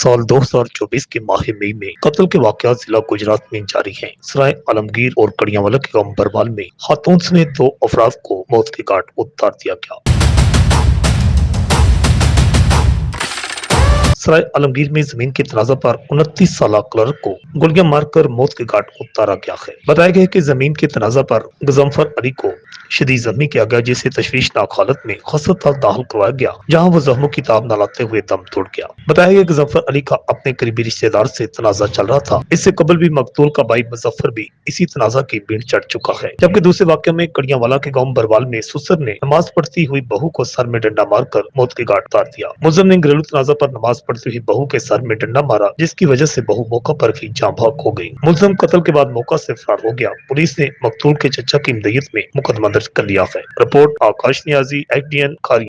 साल 2024 के माह मई में कत्ल के वाकयात जिला गुजरात में जारी हैं। सराय आलमगीर और कड़ियावाला के गांव बरवाल में खातून समेत 2 अफराद को मौत के घाट उतार दिया गया। सराय आलमगीर में जमीन के तनाजा पर 29 साल क्लर्क को गोलियां मारकर मौत के घाट उतारा गया है। बताया गया कि जमीन के तनाजा पर गजम्फर अली को शदीद जख्मी किया गया, जिसे तशवीशनाक हालत में अस्पताल दाखिल करवाया गया, जहां वो जख्मों की ताब न लाते हुए दम तोड़ गया। बताया गया कि गजम्फर अली का अपने करीबी रिश्तेदार से तनाजा चल रहा था। इससे कबल भी मकतूल का भाई मुजफ्फर भी इसी तनाजा की भीड़ चढ़ चुका है। जबकि दूसरे वाक्य में कड़ियावाला के गांव बरवाल में सुसर ने नमाज पढ़ती हुई बहू को सर में डंडा मारकर मौत के घाट उतार दिया। मुलजिम ने घरेलू तनाजा पर नमाज पढ़ती हुई बहू के सर में डंडा मारा, जिसकी वजह से बहू मौका पर ही जाँ भाग हो गई। मुलजिम कत्ल के बाद मौका से फरार हो गया। पुलिस ने मकतूल के चचा की मदयत में मुकदमा दर्ज कर लिया है। रिपोर्ट आकाश नियाजी, XDN खारी।